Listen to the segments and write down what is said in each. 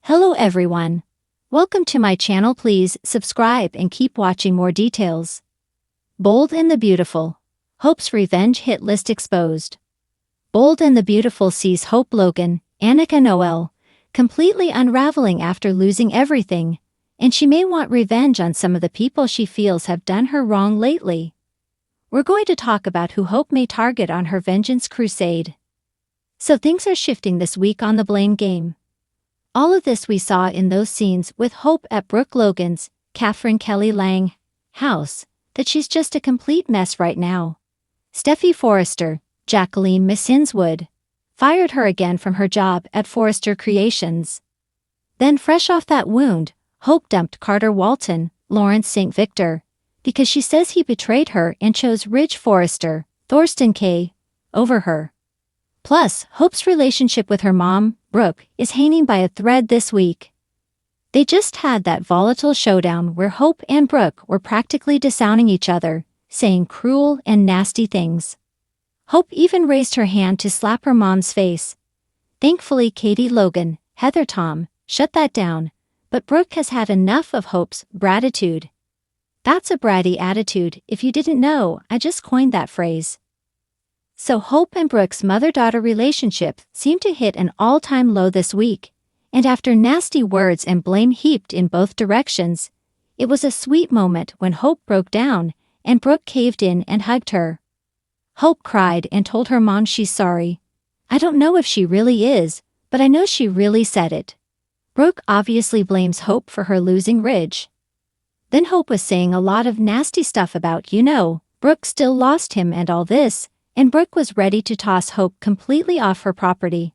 Hello everyone. Welcome to my channel. Please subscribe and keep watching more details. Bold and the Beautiful. Hope's revenge hit list exposed. Bold and the Beautiful sees Hope Logan, Annika Noel, completely unraveling after losing everything, and she may want revenge on some of the people she feels have done her wrong lately. We're going to talk about who Hope may target on her vengeance crusade. So things are shifting this week on the blame game. All of this we saw in those scenes with Hope at Brooke Logan's, Catherine Kelly Lang, house, that she's just a complete mess right now. Steffy Forrester, Jacqueline Misinswood, fired her again from her job at Forrester Creations. Then fresh off that wound, Hope dumped Carter Walton, Lawrence St. Victor, because she says he betrayed her and chose Ridge Forrester, Thorsten Kaye, over her. Plus, Hope's relationship with her mom, Brooke, is hanging by a thread this week. They just had that volatile showdown where Hope and Brooke were practically disowning each other, saying cruel and nasty things. Hope even raised her hand to slap her mom's face. Thankfully, Katie Logan, Heather Tom, shut that down, but Brooke has had enough of Hope's bratitude. That's a bratty attitude. If you didn't know, I just coined that phrase. So Hope and Brooke's mother-daughter relationship seemed to hit an all-time low this week, and after nasty words and blame heaped in both directions, it was a sweet moment when Hope broke down and Brooke caved in and hugged her. Hope cried and told her mom she's sorry. I don't know if she really is, but I know she really said it. Brooke obviously blames Hope for her losing Ridge. Then Hope was saying a lot of nasty stuff about, Brooke still lost him and all this, and Brooke was ready to toss Hope completely off her property.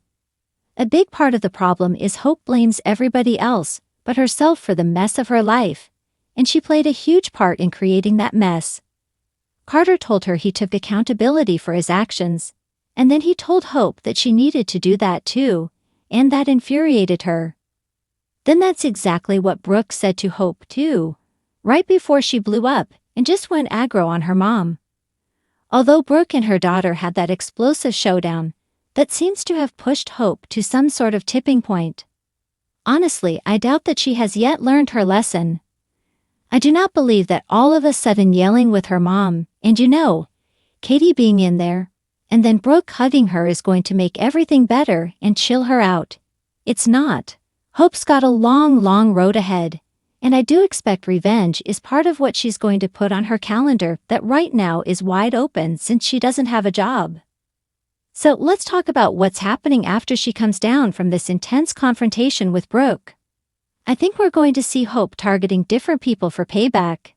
A big part of the problem is Hope blames everybody else but herself for the mess of her life, and she played a huge part in creating that mess. Carter told her he took accountability for his actions, and then he told Hope that she needed to do that too, and that infuriated her. Then that's exactly what Brooke said to Hope too, right before she blew up and just went aggro on her mom. Although Brooke and her daughter had that explosive showdown, that seems to have pushed Hope to some sort of tipping point. Honestly, I doubt that she has yet learned her lesson. I do not believe that all of a sudden yelling with her mom, and Katie being in there, and then Brooke hugging her is going to make everything better and chill her out. It's not. Hope's got a long road ahead. And I do expect revenge is part of what she's going to put on her calendar that right now is wide open since she doesn't have a job. So let's talk about what's happening after she comes down from this intense confrontation with Brooke. I think we're going to see Hope targeting different people for payback.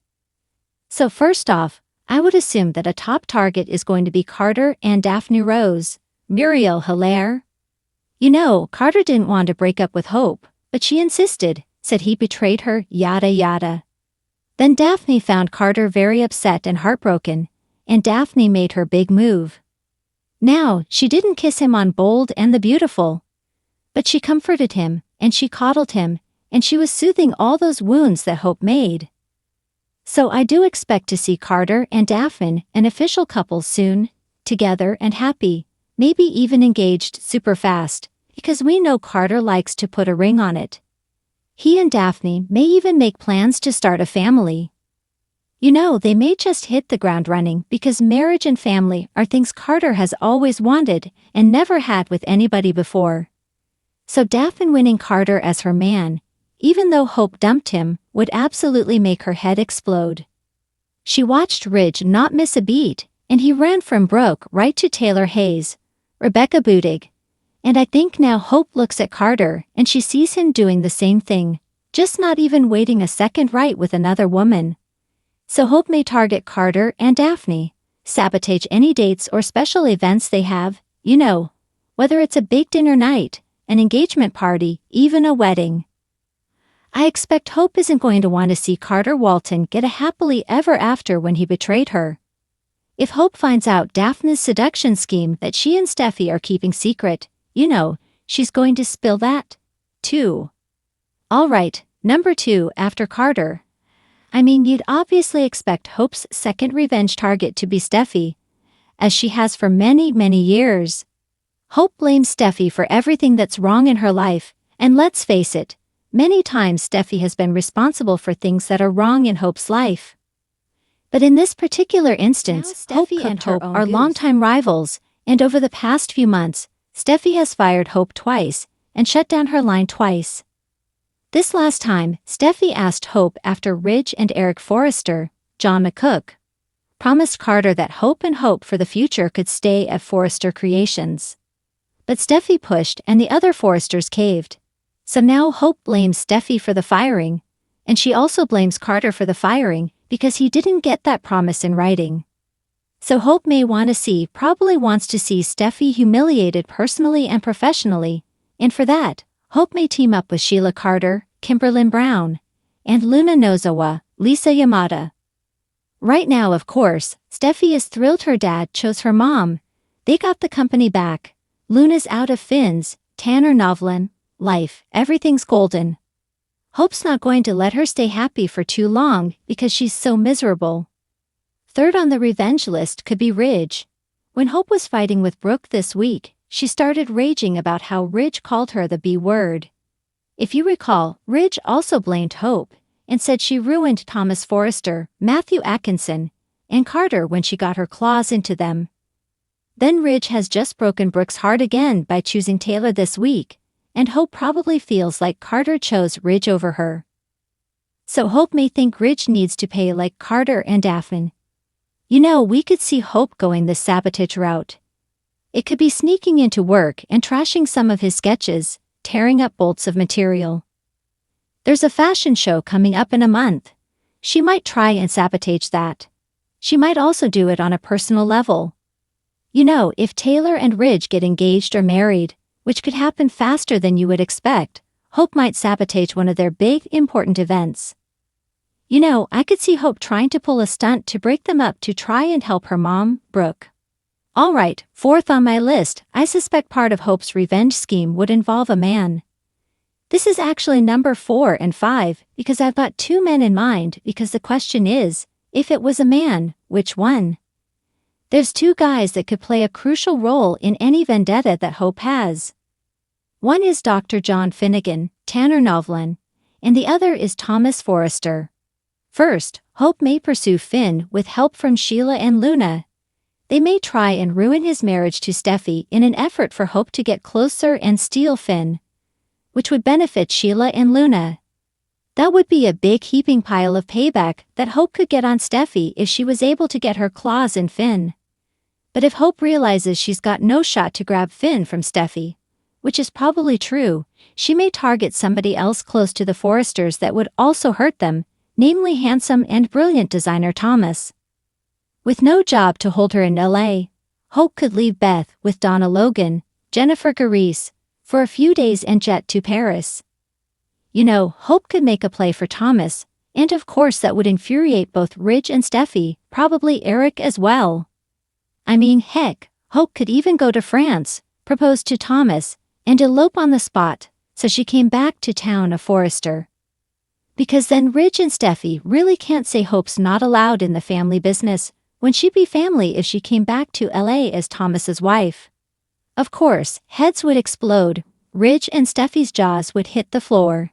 So first off, I would assume that a top target is going to be Carter and Daphne Rose, Muriel Hilaire. Carter didn't want to break up with Hope, but she insisted. Said he betrayed her, yada yada. Then Daphne found Carter very upset and heartbroken, and Daphne made her big move. Now, she didn't kiss him on Bold and the Beautiful, but she comforted him, and she coddled him, and she was soothing all those wounds that Hope made. So I do expect to see Carter and Daphne, an official couple soon, together and happy, maybe even engaged super fast, because we know Carter likes to put a ring on it. He and Daphne may even make plans to start a family. They may just hit the ground running because marriage and family are things Carter has always wanted and never had with anybody before. So Daphne winning Carter as her man, even though Hope dumped him, would absolutely make her head explode. She watched Ridge not miss a beat, and he ran from Brooke right to Taylor Hayes, Rebecca Budig. And I think now Hope looks at Carter and she sees him doing the same thing, just not even waiting a second right with another woman. So Hope may target Carter and Daphne, sabotage any dates or special events they have, whether it's a big dinner night, an engagement party, even a wedding. I expect Hope isn't going to want to see Carter Walton get a happily ever after when he betrayed her. If Hope finds out Daphne's seduction scheme that she and Steffy are keeping secret, she's going to spill that, too. Alright, number 2 after Carter. You'd obviously expect Hope's second revenge target to be Steffy, as she has for many years. Hope blames Steffy for everything that's wrong in her life, and let's face it, Many times Steffi has been responsible for things that are wrong in Hope's life. But in this particular instance, Hope and Hope are longtime rivals, and over the past few months, Steffi has fired Hope twice and shut down her line twice. This last time, Steffi asked Hope after Ridge and Eric Forrester, John McCook, promised Carter that Hope and Hope for the future could stay at Forrester Creations. But Steffi pushed and the other Forresters caved. So now Hope blames Steffi for the firing, and she also blames Carter for the firing because he didn't get that promise in writing. So Hope probably wants to see Steffi humiliated personally and professionally, and for that, Hope may team up with Sheila Carter, Kimberlyn Brown, and Luna Nozawa, Lisa Yamada. Right now, of course, Steffi is thrilled her dad chose her mom. They got the company back. Luna's out of Finn's, Tanner Novlan, life, everything's golden. Hope's not going to let her stay happy for too long because she's so miserable. Third on the revenge list could be Ridge. When Hope was fighting with Brooke this week, she started raging about how Ridge called her the B word. If you recall, Ridge also blamed Hope and said she ruined Thomas Forrester, Matthew Atkinson, and Carter when she got her claws into them. Then Ridge has just broken Brooke's heart again by choosing Taylor this week, and Hope probably feels like Carter chose Ridge over her. So Hope may think Ridge needs to pay like Carter and Daphne. You know, we could see Hope going the sabotage route. It could be sneaking into work and trashing some of his sketches, tearing up bolts of material. There's a fashion show coming up in a month. She might try and sabotage that. She might also do it on a personal level. You know, if Taylor and Ridge get engaged or married, which could happen faster than you would expect, Hope might sabotage one of their big, important events. You know, I could see Hope trying to pull a stunt to break them up to try and help her mom, Brooke. Alright, fourth on my list, I suspect part of Hope's revenge scheme would involve a man. This is actually number 4 and 5, because I've got 2 men in mind, because the question is, if it was a man, which one? There's 2 guys that could play a crucial role in any vendetta that Hope has. One is Dr. John Finnegan, Tanner Novlan, and the other is Thomas Forrester. First, Hope may pursue Finn with help from Sheila and Luna. They may try and ruin his marriage to Steffi in an effort for Hope to get closer and steal Finn, which would benefit Sheila and Luna. That would be a big heaping pile of payback that Hope could get on Steffi if she was able to get her claws in Finn. But if Hope realizes she's got no shot to grab Finn from Steffi, which is probably true, she may target somebody else close to the Forresters that would also hurt them, namely handsome and brilliant designer Thomas. With no job to hold her in LA, Hope could leave Beth with Donna Logan, Jennifer Gareis, for a few days and jet to Paris. You know, Hope could make a play for Thomas, and of course that would infuriate both Ridge and Steffi, probably Eric as well. I mean, heck, Hope could even go to France, propose to Thomas, and elope on the spot, so she came back to town a Forrester. Because then Ridge and Steffi really can't say Hope's not allowed in the family business, when she'd be family if she came back to LA as Thomas's wife. Of course, heads would explode, Ridge and Steffi's jaws would hit the floor.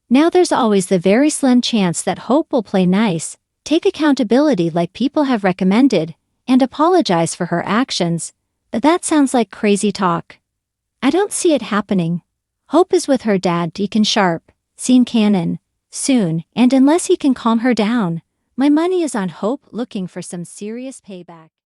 Now there's always the very slim chance that Hope will play nice, take accountability like people have recommended, and apologize for her actions, but that sounds like crazy talk. I don't see it happening. Hope is with her dad Deacon Sharp, Sean Cannon, soon, and unless he can calm her down, my money is on Hope looking for some serious payback.